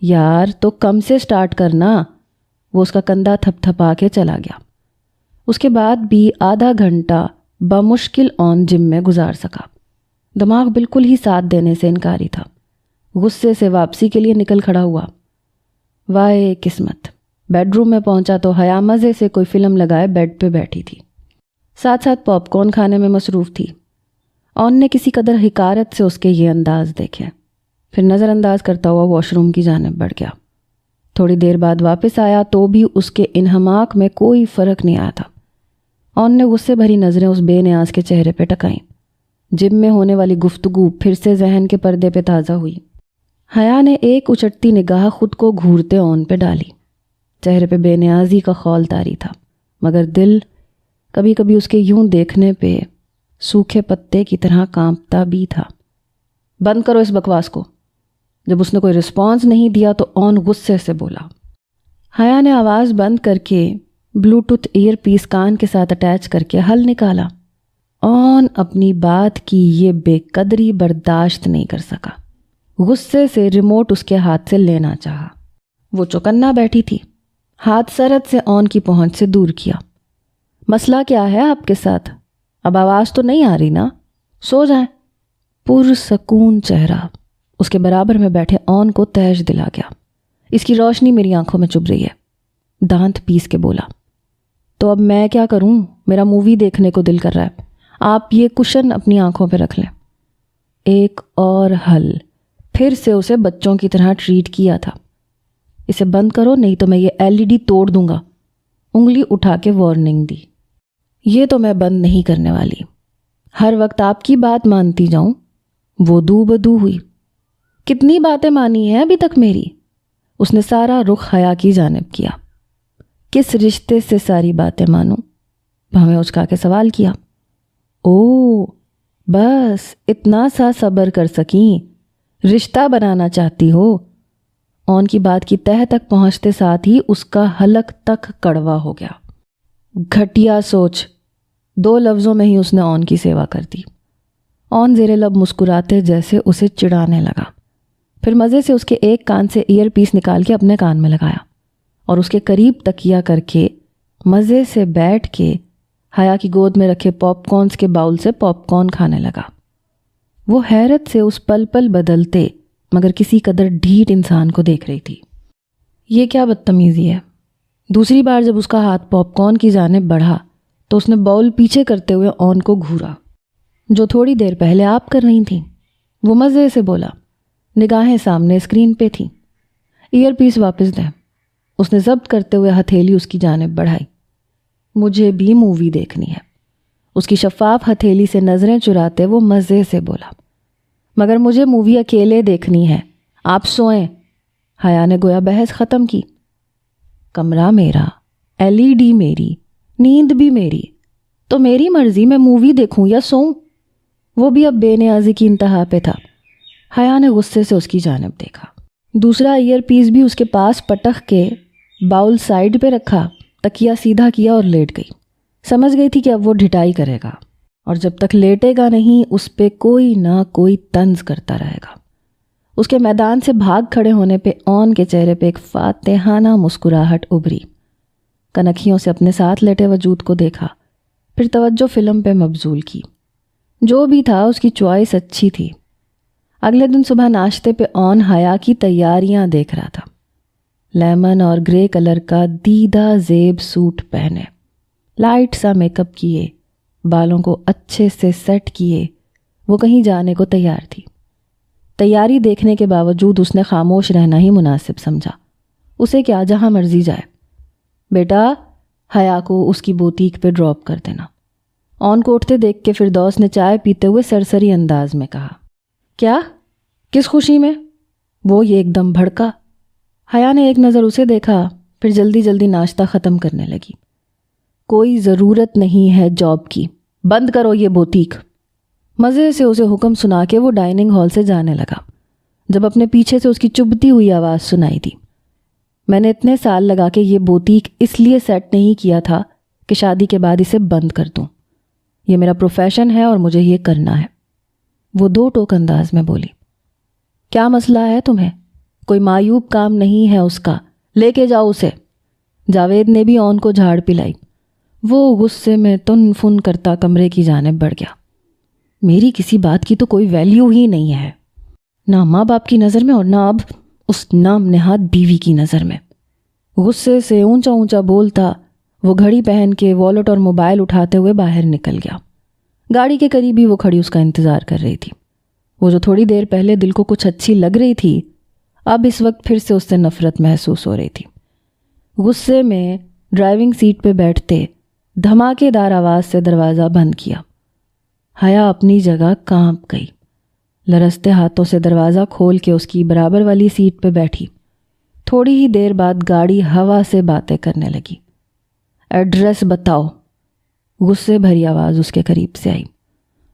یار تو کم سے سٹارٹ کرنا۔ وہ اس کا کندھا تھپ تھپا کے چلا گیا۔ اس کے بعد بھی آدھا گھنٹہ بمشکل اون جم میں گزار سکا۔ دماغ بالکل ہی ساتھ دینے سے انکاری تھا۔ غصے سے واپسی کے لیے نکل کھڑا ہوا۔ وائے قسمت! بیڈ روم میں پہنچا تو حیا مزے سے کوئی فلم لگائے بیڈ پہ بیٹھی تھی، ساتھ ساتھ پاپ کارن کھانے میں مصروف تھی۔ اون نے کسی قدر حقارت سے اس کے یہ انداز دیکھے، پھر نظر انداز کرتا ہوا واش روم کی جانب بڑھ گیا۔ تھوڑی دیر بعد واپس آیا تو بھی اس کے انہماک میں کوئی فرق نہیں آیا تھا۔ اون نے غصے بھری نظریں اس بے نیاز کے چہرے پہ ٹکائیں۔ جم میں ہونے والی گفتگو پھر سے ذہن کے پردے پہ تازہ ہوئی۔ حیا نے ایک اچٹتی نگاہ خود کو گھورتے اون پہ ڈالی۔ چہرے پہ بے نیازی کا خول طاری تھا، مگر دل کبھی کبھی اس کے یوں دیکھنے پہ سوکھے پتے کی طرح کانپتا بھی تھا۔ بند کرو اس بکواس کو۔ جب اس نے کوئی رسپانس نہیں دیا تو اون غصے سے بولا۔ حیا نے آواز بند کر کے بلوٹوتھ ایئر پیس کان کے ساتھ اٹیچ کر کے حل نکالا۔ اون اپنی بات کی یہ بے قدری برداشت نہیں کر سکا۔ غصے سے ریموٹ اس کے ہاتھ سے لینا چاہا۔ وہ چوکنا بیٹھی تھی، ہاتھ سرد سے اون کی پہنچ سے دور کیا۔ مسئلہ کیا ہے آپ کے ساتھ؟ اب آواز تو نہیں آ رہی نا؟ سو جائیں۔ پرسکون چہرہ، اس کے برابر میں بیٹھے اون کو تیش دلا گیا۔ اس کی روشنی میری آنکھوں میں چبھ رہی ہے۔ دانت پیس کے بولا، تو اب میں کیا کروں؟ میرا مووی دیکھنے کو دل کر رہا ہے۔ آپ یہ کشن اپنی آنکھوں پہ رکھ لیں۔ ایک اور حل، پھر سے اسے بچوں کی طرح ٹریٹ کیا تھا۔ اسے بند کرو نہیں تو میں یہ LED توڑ دوں گا۔ انگلی اٹھا کے وارننگ دی۔ یہ تو میں بند نہیں کرنے والی، ہر وقت آپ کی بات مانتی جاؤں؟ وہ دو بدو ہوئی۔ کتنی باتیں مانی ہیں ابھی تک میری؟ اس نے سارا رخ حیا کی جانب کیا۔ کس رشتے سے ساری باتیں مانوں؟ ہمیں اچکا کے سوال کیا۔ او بس اتنا سا صبر کر سکیں، رشتہ بنانا چاہتی ہو؟ اون کی بات کی تہہ تک پہنچتے ساتھ ہی اس کا حلق تک کڑوا ہو گیا۔ گھٹیا سوچ، 2 لفظوں میں ہی اس نے اون کی سیوا کر دی۔ اون زیر لب مسکراتے جیسے اسے چڑھانے لگا، پھر مزے سے اس کے ایک کان سے ایئر پیس نکال کے اپنے کان میں لگایا اور اس کے قریب تکیہ کر کے مزے سے بیٹھ کے حیا کی گود میں رکھے پاپ کارنز کے باؤل سے پاپ کارن کھانے لگا۔ وہ حیرت سے اس پل پل بدلتے مگر کسی قدر ڈھیٹ انسان کو دیکھ رہی تھی۔ یہ کیا بدتمیزی ہے؟ دوسری بار جب اس کا ہاتھ پاپ کارن کی جانب بڑھا تو اس نے باؤل پیچھے کرتے ہوئے اون کو گھورا، جو تھوڑی دیر پہلے آپ کر رہی تھیں۔ وہ مزے سے بولا، نگاہیں سامنے اسکرین پہ تھیں۔ ایئر پیس واپس دیں۔ اس نے ضبط کرتے ہوئے ہتھیلی اس کی جانب بڑھائی۔ مجھے بھی مووی دیکھنی ہے۔ اس کی شفاف ہتھیلی سے نظریں چراتے وہ مزے سے بولا، مگر مجھے مووی اکیلے دیکھنی ہے، آپ سوئیں۔ حیا نے گویا بحث ختم کی۔ کمرہ میرا، LED میری، نیند بھی میری، تو میری مرضی میں مووی دیکھوں یا سوؤں؟ وہ بھی اب بے نیازی کی انتہا پہ تھا۔ حیا نے غصے سے اس کی جانب دیکھا۔ دوسرا ایئر پیس بھی اس کے پاس پٹخ کے باؤل سائیڈ پہ رکھا، تکیہ سیدھا کیا اور لیٹ گئی۔ سمجھ گئی تھی کہ اب وہ ڈھٹائی کرے گا اور جب تک لیٹے گا نہیں اس پہ کوئی نہ کوئی طنز کرتا رہے گا۔ اس کے میدان سے بھاگ کھڑے ہونے پہ اون کے چہرے پہ ایک فاتحانہ مسکراہٹ ابھری۔ کنکھیوں سے اپنے ساتھ لیٹے وجود کو دیکھا، پھر توجہ فلم پہ مبذول کی۔ جو بھی تھا اس کی چوائس اچھی تھی۔ اگلے دن صبح ناشتے پہ اون حیا کی تیاریاں دیکھ رہا تھا۔ لیمن اور گرے کلر کا دیدہ زیب سوٹ پہنے، لائٹ سا میک اپ کیے، بالوں کو اچھے سے سیٹ کیے، وہ کہیں جانے کو تیار تھی۔ تیاری دیکھنے کے باوجود اس نے خاموش رہنا ہی مناسب سمجھا۔ اسے کیا، جہاں مرضی جائے۔ بیٹا، حیا کو اس کی بوتیک پہ ڈراپ کر دینا۔ اون کو اٹھتے دیکھ کے فردوس نے چائے پیتے ہوئے سرسری انداز میں کہا۔ کیا؟ کس خوشی میں؟ وہ یہ ایک دم بھڑکا۔ حیا نے ایک نظر اسے دیکھا، پھر جلدی جلدی ناشتہ ختم کرنے لگی۔ کوئی ضرورت نہیں ہے جاب کی، بند کرو یہ بوتیک۔ مزے سے اسے حکم سنا کے وہ ڈائننگ ہال سے جانے لگا، جب اپنے پیچھے سے اس کی چبھتی ہوئی آواز سنائی دی۔ میں نے اتنے سال لگا کے یہ بوتیک اس لیے سیٹ نہیں کیا تھا کہ شادی کے بعد اسے بند کر دوں۔ یہ میرا پروفیشن ہے اور مجھے یہ کرنا ہے۔ وہ 2 ٹوک انداز میں بولی۔ کیا مسئلہ ہے تمہیں؟ کوئی معیوب کام نہیں ہے اس کا، لے کے جاؤ اسے۔ جاوید نے بھی اون کو جھاڑ پلائی۔ وہ غصے میں تن فن کرتا کمرے کی جانب بڑھ گیا۔ میری کسی بات کی تو کوئی ویلیو ہی نہیں ہے، نہ ماں باپ کی نظر میں اور نہ اب اس نام نہاد بیوی کی نظر میں۔ غصے سے اونچا اونچا بولتا وہ گھڑی پہن کے والٹ اور موبائل اٹھاتے ہوئے باہر نکل گیا۔ گاڑی کے قریب ہی وہ کھڑی اس کا انتظار کر رہی تھی۔ وہ جو تھوڑی دیر پہلے دل کو کچھ اچھی لگ رہی تھی، اب اس وقت پھر سے اس سے نفرت محسوس ہو رہی تھی۔ غصے میں ڈرائیونگ سیٹ پہ بیٹھتے دھماکے دار آواز سے دروازہ بند کیا۔ حیا اپنی جگہ کانپ گئی، لرزتے ہاتھوں سے دروازہ کھول کے اس کی برابر والی سیٹ پہ بیٹھی۔ تھوڑی ہی دیر بعد گاڑی ہوا سے باتیں کرنے لگی۔ ایڈریس بتاؤ، غصے بھری آواز اس کے قریب سے آئی۔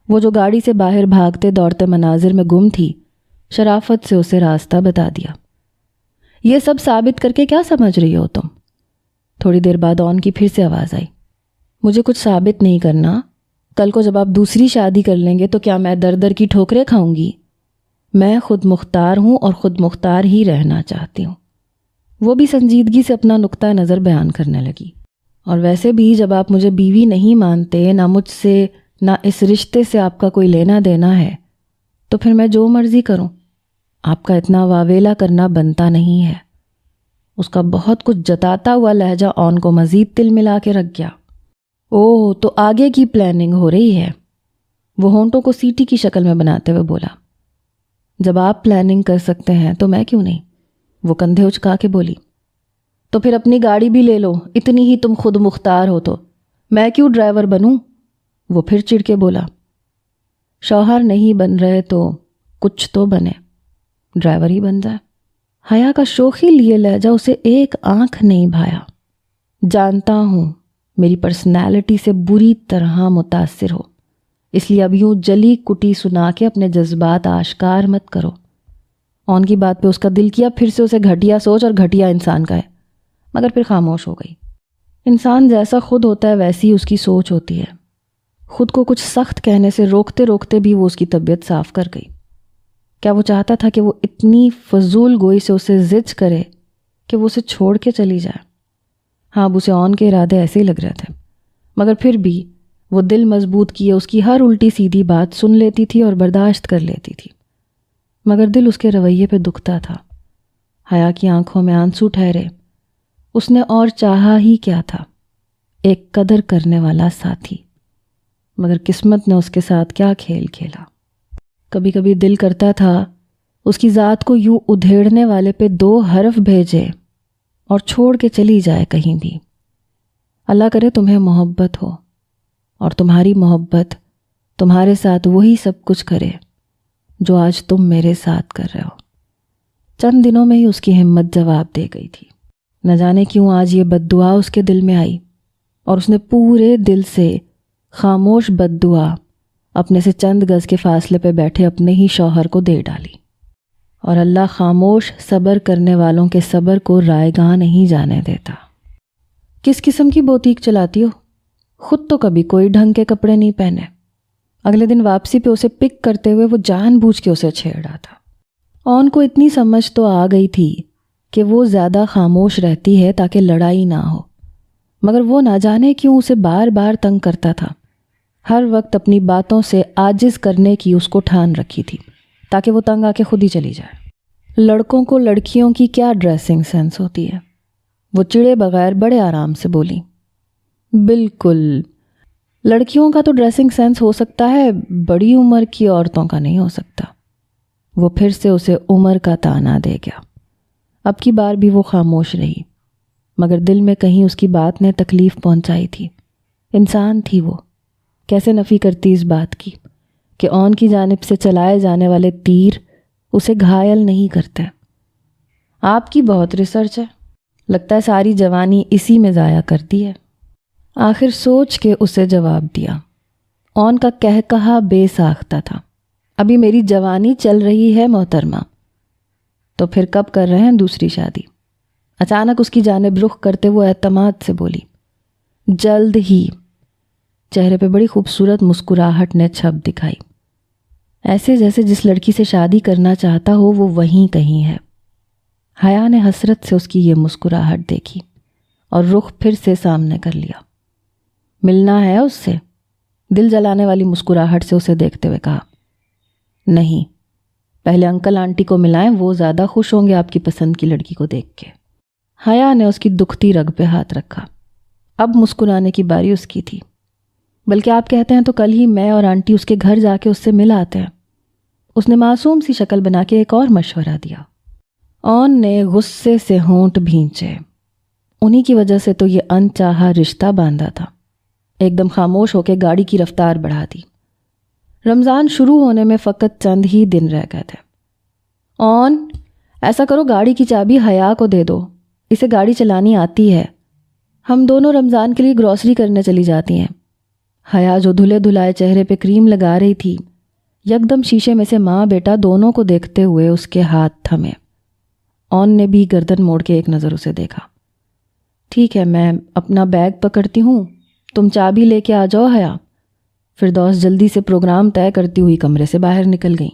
وہ جو گاڑی سے باہر بھاگتے دوڑتے مناظر میں گم تھی، شرافت سے اسے راستہ بتا دیا۔ یہ سب ثابت کر کے کیا سمجھ رہی ہو تم؟ تھوڑی دیر بعد اون کی پھر سے آواز آئی۔ مجھے کچھ ثابت نہیں کرنا، کل کو جب آپ دوسری شادی کر لیں گے تو کیا میں در در کی ٹھوکریں کھاؤں گی؟ میں خود مختار ہوں اور خود مختار ہی رہنا چاہتی ہوں۔ وہ بھی سنجیدگی سے اپنا نقطہ نظر بیان کرنے لگی۔ اور ویسے بھی جب آپ مجھے بیوی نہیں مانتے، نہ مجھ سے نہ اس رشتے سے آپ کا کوئی لینا دینا ہے، تو پھر میں جو مرضی کروں، آپ کا اتنا واویلا کرنا بنتا نہیں ہے۔ اس کا بہت کچھ جتاتا ہوا لہجہ آن کو مزید تل ملا کے رکھ گیا۔ اوہ، تو آگے کی پلاننگ ہو رہی ہے؟ وہ ہونٹوں کو سیٹی کی شکل میں بناتے ہوئے بولا۔ جب آپ پلاننگ کر سکتے ہیں تو میں کیوں نہیں؟ وہ کندھے اچکا کے بولی۔ تو پھر اپنی گاڑی بھی لے لو، اتنی ہی تم خود مختار ہو تو میں کیوں ڈرائیور بنوں؟ وہ پھر چڑ کے بولا۔ شوہر نہیں بن رہے تو کچھ تو بنے، ڈرائیور ہی بن جائے۔ حیا کا شوخی لیے لہجہ اسے ایک آنکھ نہیں بھایا۔ جانتا ہوں میری پرسنالٹی سے بری طرح متاثر ہو، اس لیے اب یوں جلی کٹی سنا کے اپنے جذبات آشکار مت کرو۔ آن کی بات پہ اس کا دل کیا پھر سے اسے گھٹیا سوچ اور گھٹیا انسان کا ہے، مگر پھر خاموش ہو گئی۔ انسان جیسا خود ہوتا ہے ویسی اس کی سوچ ہوتی ہے۔ خود کو کچھ سخت کہنے سے روکتے روکتے بھی وہ اس کی طبیعت صاف کر گئی۔ کیا وہ چاہتا تھا کہ وہ اتنی فضول گوئی سے اسے زج کرے کہ وہ اسے چھوڑ کے چلی جائے؟ ہاں، اب اسے آن کے ارادے ایسے ہی لگ رہے تھے، مگر پھر بھی وہ دل مضبوط کیے اس کی ہر الٹی سیدھی بات سن لیتی تھی اور برداشت کر لیتی تھی، مگر دل اس کے رویے پہ دکھتا تھا۔ حیا کی آنکھوں میں آنسو ٹھہرے۔ اس نے اور چاہا ہی کیا تھا؟ ایک قدر کرنے والا ساتھی، مگر قسمت نے اس کے ساتھ کیا کھیل کھیلا۔ کبھی کبھی دل کرتا تھا اس کی ذات کو یوں ادھیڑنے والے پہ 2 حرف بھیجے اور چھوڑ کے چلی جائے کہیں بھی۔ اللہ کرے تمہیں محبت ہو اور تمہاری محبت تمہارے ساتھ وہی سب کچھ کرے جو آج تم میرے ساتھ کر رہے ہو۔ چند دنوں میں ہی اس کی ہمت جواب دے گئی تھی۔ نہ جانے کیوں آج یہ بد دعا اس کے دل میں آئی، اور اس نے پورے دل سے خاموش بد دعا اپنے سے چند گز کے فاصلے پہ بیٹھے اپنے ہی شوہر کو دے ڈالی۔ اور اللہ خاموش صبر کرنے والوں کے صبر کو رائے گاہ نہیں جانے دیتا۔ کس قسم کی بوتیک چلاتی ہو؟ خود تو کبھی کوئی ڈھنگ کے کپڑے نہیں پہنے۔ اگلے دن واپسی پہ اسے پک کرتے ہوئے وہ جان بوجھ کے اسے چھیڑا تھا۔ آن کو اتنی سمجھ تو آ گئی تھی کہ وہ زیادہ خاموش رہتی ہے تاکہ لڑائی نہ ہو، مگر وہ نہ جانے کیوں اسے بار بار تنگ کرتا تھا۔ ہر وقت اپنی باتوں سے عاجز کرنے کی اس کو ٹھان رکھی تھی تاکہ وہ تنگ آ کے خود ہی چلی جائے۔ لڑکوں کو لڑکیوں کی کیا ڈریسنگ سینس ہوتی ہے؟ وہ چڑے بغیر بڑے آرام سے بولی۔ بالکل، لڑکیوں کا تو ڈریسنگ سینس ہو سکتا ہے، بڑی عمر کی عورتوں کا نہیں ہو سکتا۔ وہ پھر سے اسے عمر کا طعنہ دے گیا۔ اب کی بار بھی وہ خاموش رہی، مگر دل میں کہیں اس کی بات نے تکلیف پہنچائی تھی۔ انسان تھی وہ، کیسے نفی کرتی اس بات کی کہ آن کی جانب سے چلائے جانے والے تیر اسے گھائل نہیں کرتے۔ آپ کی بہت ریسرچ ہے، لگتا ہے ساری جوانی اسی میں ضائع کرتی ہے۔ آخر سوچ کے اسے جواب دیا۔ آن کا کہا بے ساختہ تھا۔ ابھی میری جوانی چل رہی ہے محترمہ۔ تو پھر کب کر رہے ہیں دوسری شادی؟ اچانک اس کی جانب رخ کرتے وہ اعتماد سے بولی۔ جلد ہی۔ چہرے پہ بڑی خوبصورت مسکراہٹ نے چھپ دکھائی، ایسے جیسے جس لڑکی سے شادی کرنا چاہتا ہو وہ وہیں کہیں ہے۔ حیا نے حسرت سے اس کی یہ مسکراہٹ دیکھی اور رخ پھر سے سامنے کر لیا۔ ملنا ہے اس سے؟ دل جلانے والی مسکراہٹ سے اسے دیکھتے ہوئے کہا۔ نہیں، پہلے انکل آنٹی کو ملائیں، وہ زیادہ خوش ہوں گے آپ کی پسند کی لڑکی کو دیکھ کے۔ حیا نے اس کی دکھتی رگ پہ ہاتھ رکھا۔ اب مسکرانے کی باری اس کی تھی۔ بلکہ آپ کہتے ہیں تو کل ہی میں اور آنٹی اس کے گھر جا کے اس سے مل آتے ہیں۔ اس نے معصوم سی شکل بنا کے ایک اور مشورہ دیا۔ آن نے غصے سے ہونٹ بھینچے۔ انہی کی وجہ سے تو یہ انچاہا رشتہ باندھا تھا۔ ایک دم خاموش ہو کے گاڑی کی رفتار بڑھا دی۔ رمضان شروع ہونے میں فقط چند ہی دن رہ گئے تھے۔ آن، ایسا کرو گاڑی کی چابی حیا کو دے دو، اسے گاڑی چلانی آتی ہے۔ ہم دونوں رمضان کے لیے گروسری کرنے چلی جاتی ہیں۔ حیا جو دھلے دھلائے چہرے پہ کریم لگا رہی تھی، یکدم شیشے میں سے ماں بیٹا دونوں کو دیکھتے ہوئے اس کے ہاتھ تھمے۔ آن نے بھی گردن موڑ کے ایک نظر اسے دیکھا۔ ٹھیک ہے، میں اپنا بیگ پکڑتی ہوں، تم چابی لے کے آ جاؤ حیا۔ فردوس جلدی سے پروگرام طے کرتی ہوئی کمرے سے باہر نکل گئی۔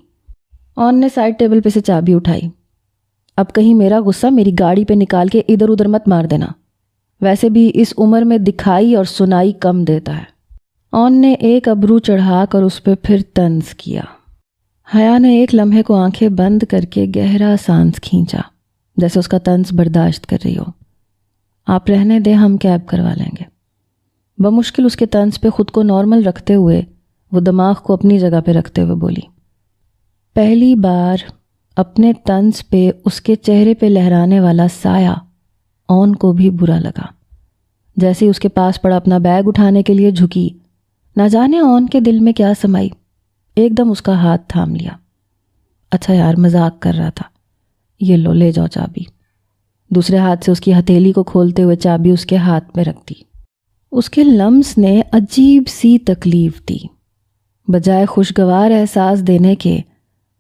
آن نے سائڈ ٹیبل پہ سے چابی اٹھائی۔ اب کہیں میرا غصہ میری گاڑی پہ نکال کے ادھر ادھر مت مار دینا، ویسے بھی اس عمر میں دکھائی اور سنائی کم دیتا ہے۔ آن نے ایک ابرو چڑھا کر اس پہ پھر طنز کیا۔ حیا نے ایک لمحے کو آنکھیں بند کر کے گہرا سانس کھینچا، جیسے اس کا طنز برداشت کر رہی ہو۔ آپ رہنے دیں، ہم کیب کروا لیں گے۔ بمشکل اس کے طنز پہ خود کو نارمل رکھتے ہوئے وہ دماغ کو اپنی جگہ پہ رکھتے ہوئے بولی۔ پہلی بار اپنے طنز پہ اس کے چہرے پہ لہرانے والا سایہ اون کو بھی برا لگا۔ جیسے اس کے پاس پڑا اپنا بیگ اٹھانے کے لیے جھکی، نہ جانے اون کے دل میں کیا سمائی، ایک دم اس کا ہاتھ تھام لیا۔ اچھا یار، مذاق کر رہا تھا، یہ لو لے جاؤ چابی۔ دوسرے ہاتھ سے اس کی ہتھیلی کو کھولتے ہوئے چابی اس کے ہاتھ میں رکھ دی۔ اس کے لمس نے عجیب سی تکلیف دی۔ بجائے خوشگوار احساس دینے کے،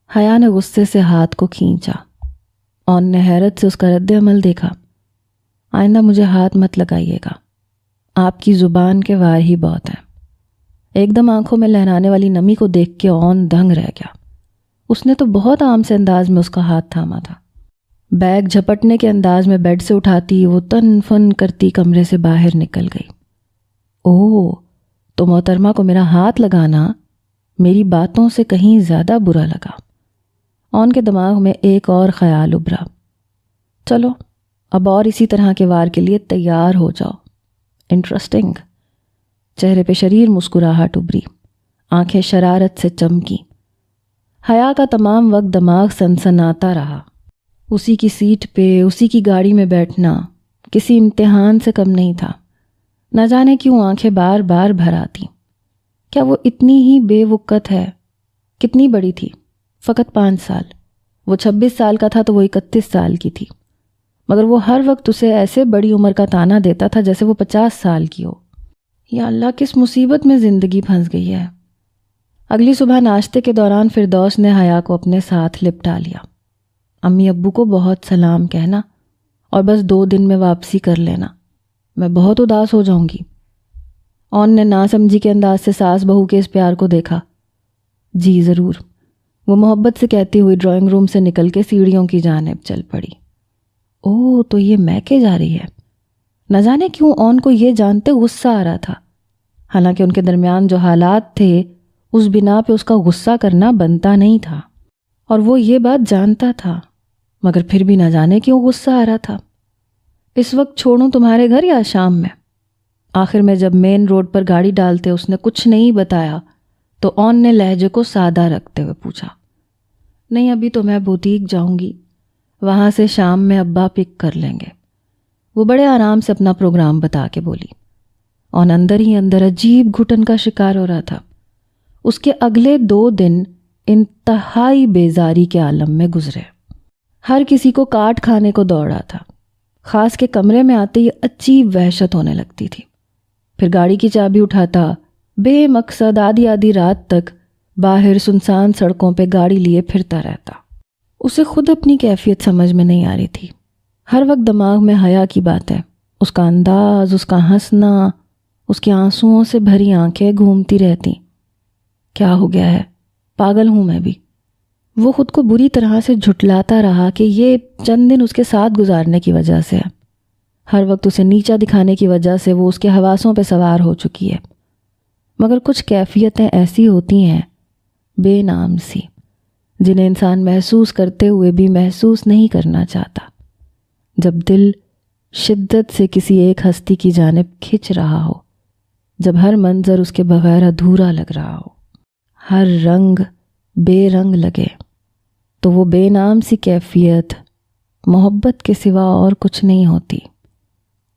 حیا نے غصے سے ہاتھ کو کھینچا۔ اون نے حیرت سے اس کا رد عمل دیکھا۔ آئندہ مجھے ہاتھ مت لگائیے گا، آپ کی زبان کے وار ہی بہت ہیں۔ ایک دم آنکھوں میں لہرانے والی نمی کو دیکھ کے اون دنگ رہ گیا۔ اس نے تو بہت عام سے انداز میں اس کا ہاتھ تھاما تھا۔ بیگ جھپٹنے کے انداز میں بیڈ سے اٹھاتی وہ تن فن کرتی کمرے سے باہر نکل گئی۔ اوہ، تو محترمہ کو میرا ہاتھ لگانا میری باتوں سے کہیں زیادہ برا لگا۔ اون کے دماغ میں ایک اور خیال ابھرا، چلو اب اور اسی طرح کے وار کے لیے تیار ہو جاؤ۔ انٹرسٹنگ۔ چہرے پہ شریر مسکراہٹ ابھری، آنکھیں شرارت سے چمکی۔ حیا کا تمام وقت دماغ سنسناتا رہا۔ اسی کی سیٹ پہ، اسی کی گاڑی میں بیٹھنا کسی امتحان سے کم نہیں تھا۔ نہ جانے کیوں آنکھیں بار بار بھر آتی۔ کیا وہ اتنی ہی بے وقت ہے؟ کتنی بڑی تھی؟ فقط 5 سال۔ وہ 26 سال کا تھا تو وہ 31 سال کی تھی، مگر وہ ہر وقت اسے ایسے بڑی عمر کا تانا دیتا تھا جیسے وہ 50 سال کی ہو۔ یا اللہ، کس مصیبت میں زندگی پھنس گئی ہے۔ اگلی صبح ناشتے کے دوران فردوس نے حیا کو اپنے ساتھ لپٹا لیا۔ امی ابو کو بہت سلام کہنا اور بس 2 دن میں واپسی کر لینا، میں بہت اداس ہو جاؤں گی۔ اون نے ناسمجھی کے انداز سے ساس بہو کے اس پیار کو دیکھا۔ جی ضرور، وہ محبت سے کہتی ہوئی ڈرائنگ روم سے نکل کے سیڑھیوں کی جانب چل پڑی۔ اوہ، تو یہ میکے جا رہی ہے۔ نہ جانے کیوں اون کو یہ جانتے غصہ آ رہا تھا، حالانکہ ان کے درمیان جو حالات تھے اس بنا پہ اس کا غصہ کرنا بنتا نہیں تھا، اور وہ یہ بات جانتا تھا، مگر پھر بھی نہ جانے کیوں غصہ آ رہا تھا۔ اس وقت چھوڑوں تمہارے گھر یا شام میں؟ آخر میں جب مین روڈ پر گاڑی ڈالتے اس نے کچھ نہیں بتایا تو اون نے لہجے کو سادہ رکھتے ہوئے پوچھا۔ نہیں، ابھی تو میں بوتیک جاؤں گی، وہاں سے شام میں ابا پک کر لیں گے۔ وہ بڑے آرام سے اپنا پروگرام بتا کے بولی۔ اون اندر ہی اندر عجیب گھٹن کا شکار ہو رہا تھا۔ اس کے اگلے 2 دن انتہائی بیزاری کے عالم میں گزرے۔ ہر کسی کو کاٹ کھانے کو دوڑا تھا، خاص کے کمرے میں آتے ہی عجیب وحشت ہونے لگتی تھی۔ پھر گاڑی کی چابی اٹھاتا بے مقصد آدھی رات تک باہر سنسان سڑکوں پہ گاڑی لیے پھرتا رہتا۔ اسے خود اپنی کیفیت سمجھ میں نہیں آ رہی تھی۔ ہر وقت دماغ میں حیا کی بات ہے، اس کا انداز، اس کا ہنسنا، اس کے آنسوؤں سے بھری آنکھیں گھومتی رہتی۔ کیا ہو گیا ہے؟ پاگل ہوں میں بھی؟ وہ خود کو بری طرح سے جھٹلاتا رہا کہ یہ چند دن اس کے ساتھ گزارنے کی وجہ سے ہے۔ ہر وقت اسے نیچا دکھانے کی وجہ سے وہ اس کے حواسوں پہ سوار ہو چکی ہے۔ مگر کچھ کیفیتیں ایسی ہوتی ہیں بے نام سی، جنہیں انسان محسوس کرتے ہوئے بھی محسوس نہیں کرنا چاہتا۔ جب دل شدت سے کسی ایک ہستی کی جانب کھنچ رہا ہو، جب ہر منظر اس کے بغیر ادھورا لگ رہا ہو، ہر رنگ بے رنگ لگے، تو وہ بے نام سی کیفیت محبت کے سوا اور کچھ نہیں ہوتی۔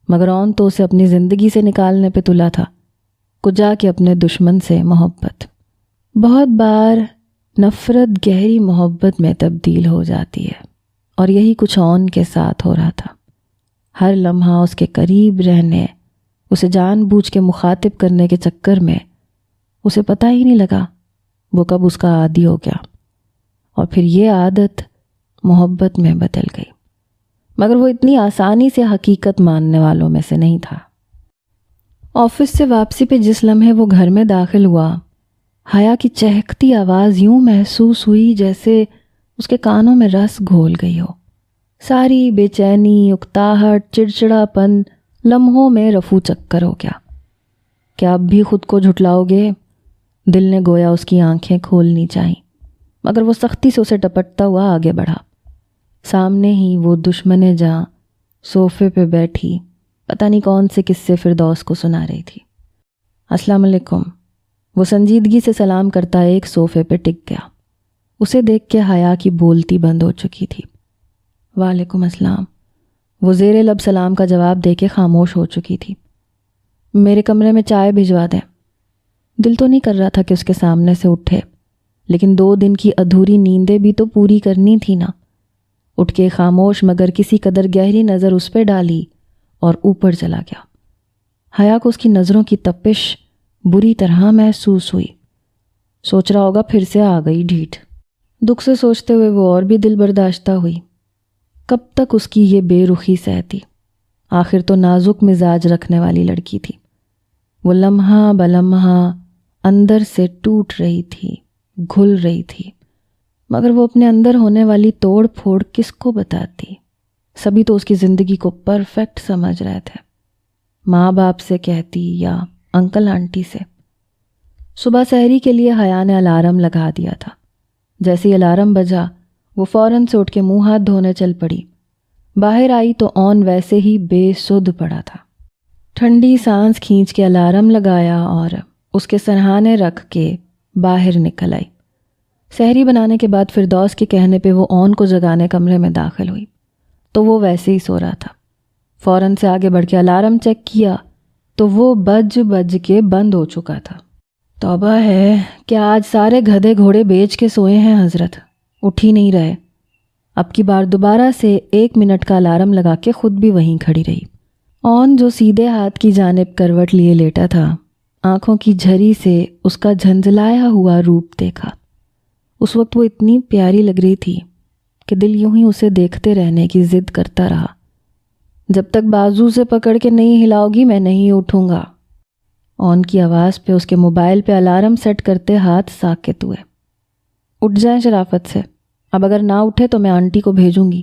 مگر اون تو اسے اپنی زندگی سے نکالنے پہ تلا تھا، کجا کے اپنے دشمن سے محبت۔ بہت بار نفرت گہری محبت میں تبدیل ہو جاتی ہے، اور یہی کچھ اون کے ساتھ ہو رہا تھا۔ ہر لمحہ اس کے قریب رہنے، اسے جان بوجھ کے مخاطب کرنے کے چکر میں اسے پتہ ہی نہیں لگا وہ کب اس کا عادی ہو گیا، اور پھر یہ عادت محبت میں بدل گئی۔ مگر وہ اتنی آسانی سے حقیقت ماننے والوں میں سے نہیں تھا۔ آفس سے واپسی پہ جس لمحے وہ گھر میں داخل ہوا، حیا کی چہکتی آواز یوں محسوس ہوئی جیسے اس کے کانوں میں رس گھول گئی ہو۔ ساری بے چینی، اکتاہٹ، چڑچڑا پن لمحوں میں رفو چکر ہو گیا۔ کیا اب بھی خود کو جھٹلاؤ گے؟ دل نے گویا اس کی آنکھیں کھولنی چاہی، مگر وہ سختی سے اسے ٹپٹتا ہوا آگے بڑھا۔ سامنے ہی وہ دشمن جاں صوفے پہ بیٹھی پتہ نہیں کون سے قصے فردوس کو سنا رہی تھی۔ السلام علیکم، وہ سنجیدگی سے سلام کرتا ایک صوفے پہ ٹک گیا۔ اسے دیکھ کے حیا کی بولتی بند ہو چکی تھی۔ وعلیکم السلام، وہ زیر لب سلام کا جواب دے کے خاموش ہو چکی تھی۔ میرے کمرے میں چائے بھجوا دیں۔ دل تو نہیں کر رہا تھا کہ اس کے سامنے سے اٹھے، لیکن 2 دن کی ادھوری نیندیں بھی تو پوری کرنی تھی نا۔ اٹھ کے خاموش مگر کسی قدر گہری نظر اس پہ ڈالی اور اوپر چلا گیا۔ حیا کو اس کی نظروں کی تپش بری طرح محسوس ہوئی۔ سوچ رہا ہوگا پھر سے آ گئی ڈھیٹ۔ دکھ سے سوچتے ہوئے وہ اور بھی دل برداشتہ ہوئی۔ کب تک اس کی یہ بے رخی سہتی؟ آخر تو نازک مزاج رکھنے والی لڑکی تھی۔ وہ لمحہ بلمحہ اندر سے ٹوٹ رہی تھی، گھل رہی تھی، مگر وہ اپنے اندر ہونے والی توڑ پھوڑ کس کو بتاتی؟ سبھی تو اس کی زندگی کو پرفیکٹ سمجھ رہے تھے، ماں باپ سے کہتی یا انکل آنٹی سے۔ صبح سحری کے لیے حیا نے الارم لگا دیا تھا۔ جیسے ہی الارم بجا وہ فوراً سے اٹھ کے منہ ہاتھ دھونے چل پڑی۔ باہر آئی تو آن ویسے ہی بے سدھ پڑا تھا۔ ٹھنڈی سانس کھینچ کے الارم لگایا اور اس کے سرہانے رکھ کے باہر نکل آئی۔ سحری بنانے کے بعد فردوس کے کہنے پہ وہ آن کو جگانے کمرے میں داخل ہوئی تو وہ ویسے ہی سو رہا تھا۔ فوراً سے آگے بڑھ کے الارم چیک کیا تو وہ بج کے بند ہو چکا تھا۔ توبہ ہے کہ آج سارے گدھے گھوڑے بیچ کے سوئے ہیں حضرت، اٹھ ہی نہیں رہے۔ اب کی بار دوبارہ سے 1 منٹ کا الارم لگا کے خود بھی وہیں کھڑی رہی۔ آن جو سیدھے ہاتھ کی جانب کروٹ لیے لیٹا تھا، آنکھوں کی جھری سے اس کا جھنجھلایا ہوا روپ دیکھا۔ اس وقت وہ اتنی پیاری لگ رہی تھی کہ دل یوں ہی اسے دیکھتے رہنے کی ضد کرتا رہا۔ جب تک بازو سے پکڑ کے نہیں ہلاؤ گی میں نہیں اٹھوں گا۔ آن کی آواز پہ اس کے موبائل پہ الارم سیٹ کرتے ہاتھ ساکت ہوئے۔ اٹھ جائیں شرافت سے، اب اگر نہ اٹھے تو میں آنٹی کو بھیجوں گی،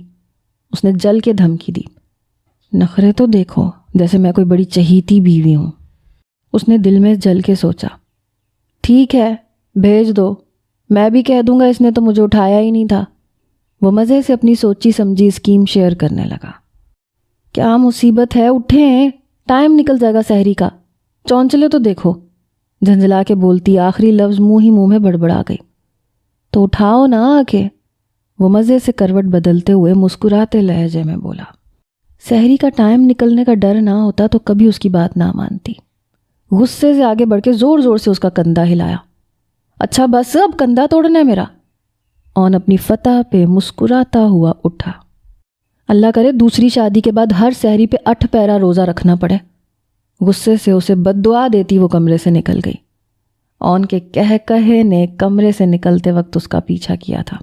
اس نے جل کے دھمکی دی۔ نخرے تو دیکھو جیسے میں کوئی بڑی چہیتی بیوی ہوں، اس نے دل میں جل کے سوچا۔ ٹھیک ہے بھیج دو، میں بھی کہہ دوں گا اس نے تو مجھے اٹھایا ہی نہیں تھا۔ وہ مزے سے اپنی سوچی سمجھی اسکیم شیئر کرنے لگا۔ کیا مصیبت ہے، اٹھیں، ٹائم نکل جائے گا سحری کا، چونچلے تو دیکھو، جھنجھلا کے بولتی آخری لفظ منہ میں بڑبڑا گئی۔ تو اٹھاؤ نا آ کے، وہ مزے سے کروٹ بدلتے ہوئے مسکراتے لہجے میں بولا۔ سحری کا ٹائم نکلنے کا ڈر نہ ہوتا تو کبھی اس کی بات نہ مانتی۔ غصے سے آگے بڑھ کے زور زور سے اس کا کندھا ہلایا۔ اچھا بس اب کندھا توڑنا ہے میرا؟ آن اپنی فتح پہ مسکراتا ہوا اٹھا۔ اللہ کرے دوسری شادی کے بعد ہر سحری پہ 8 پیرا روزہ رکھنا پڑے۔ غصے سے اسے بد دعا دیتی وہ کمرے سے نکل گئی۔ آن کے کہے نے کمرے سے نکلتے وقت اس کا پیچھا کیا تھا۔